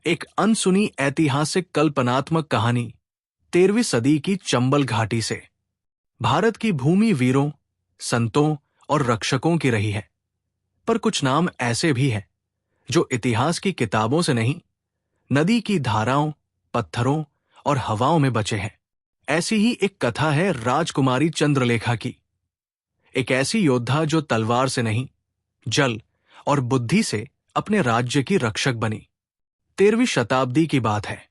एक अनसुनी ऐतिहासिक कल्पनात्मक कहानी 13वीं सदी की चंबल घाटी से भारत की भूमि वीरों, संतों और रक्षकों की रही है। पर कुछ नाम ऐसे भी हैं जो इतिहास की किताबों से नहीं, नदी की धाराओं, पत्थरों और हवाओं में बचे हैं। ऐसी ही एक कथा है राजकुमारी चंद्रलेखा की। एक ऐसी योद्धा जो तलवार से नहीं, जल और बुद्धि से अपने राज्य की रक्षक बनी। 13वीं शताब्दी की बात है।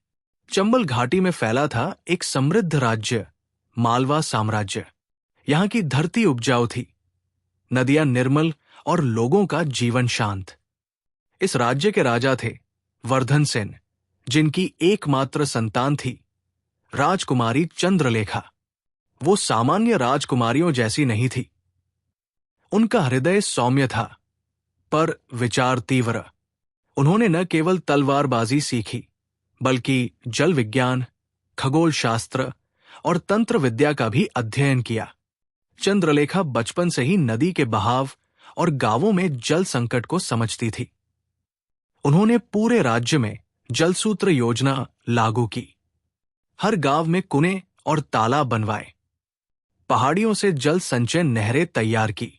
चंबल घाटी में फैला था एक समृद्ध राज्य, मालवा साम्राज्य। यहां की धरती उपजाऊ थी, नदियां निर्मल और लोगों का जीवन शांत। इस राज्य के राजा थे वर्धन सेन, जिनकी एकमात्र संतान थी राजकुमारी चंद्रलेखा। वो सामान्य राजकुमारियों जैसी नहीं थी। उनका हृदय सौम्य था, पर विचार तीव्र। उन्होंने न केवल तलवारबाजी सीखी, बल्कि जल विज्ञान, खगोल शास्त्र और तंत्र विद्या का भी अध्ययन किया। चंद्रलेखा बचपन से ही नदी के बहाव और गांवों में जल संकट को समझती थी। उन्होंने पूरे राज्य में जलसूत्र योजना लागू की। हर गांव में कुएं और तालाब बनवाए, पहाड़ियों से जल संचय नहरें तैयार की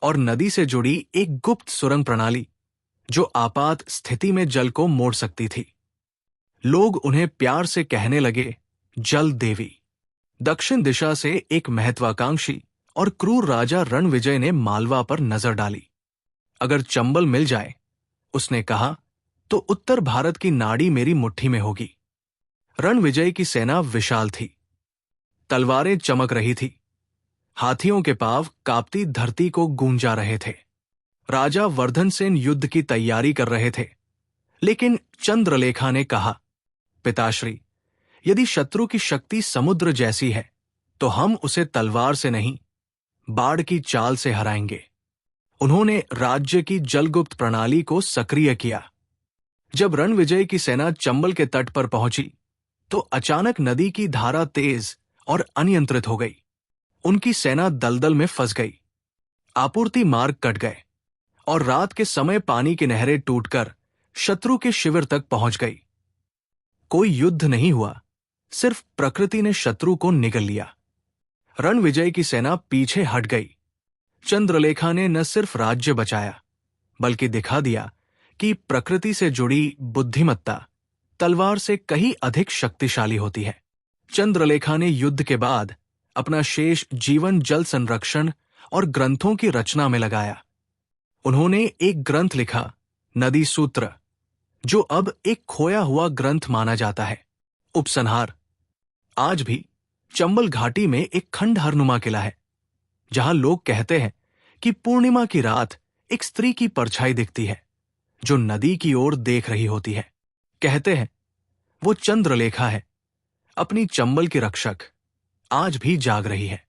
और नदी से जुड़ी एक गुप्त सुरंग प्रणाली जो आपात स्थिति में जल को मोड़ सकती थी। लोग उन्हें प्यार से कहने लगे जल देवी। दक्षिण दिशा से एक महत्वाकांक्षी और क्रूर राजा रणविजय ने मालवा पर नजर डाली। अगर चंबल मिल जाए, उसने कहा, तो उत्तर भारत की नाड़ी मेरी मुट्ठी में होगी। रणविजय की सेना विशाल थी, तलवारें चमक रही थी, हाथियों के पांव कांपती धरती को गूंजा रहे थे। राजा वर्धन सेन युद्ध की तैयारी कर रहे थे, लेकिन चंद्रलेखा ने कहा, पिताश्री, यदि शत्रु की शक्ति समुद्र जैसी है, तो हम उसे तलवार से नहीं, बाढ़ की चाल से हराएंगे। उन्होंने राज्य की जलगुप्त प्रणाली को सक्रिय किया। जब रणविजय की सेना चंबल के तट पर पहुंची, तो अचानक नदी की धारा तेज और अनियंत्रित हो गई। उनकी सेना दलदल में फंस गई, आपूर्ति मार्ग कट गए और रात के समय पानी की नहरें टूटकर शत्रु के शिविर तक पहुंच गई। कोई युद्ध नहीं हुआ, सिर्फ प्रकृति ने शत्रु को निगल लिया। रणविजय की सेना पीछे हट गई। चंद्रलेखा ने न सिर्फ राज्य बचाया, बल्कि दिखा दिया कि प्रकृति से जुड़ी बुद्धिमत्ता तलवार से कहीं अधिक शक्तिशाली होती है। चंद्रलेखा ने युद्ध के बाद अपना शेष जीवन जल संरक्षण और ग्रंथों की रचना में लगाया। उन्होंने एक ग्रंथ लिखा, नदी सूत्र, जो अब एक खोया हुआ ग्रंथ माना जाता है। उपसंहार। आज भी चंबल घाटी में एक खंडहरनुमा किला है, जहां लोग कहते हैं कि पूर्णिमा की रात एक स्त्री की परछाई दिखती है जो नदी की ओर देख रही होती है। कहते हैं वो चंद्रलेखा है, अपनी चंबल की रक्षक, आज भी जाग रही है।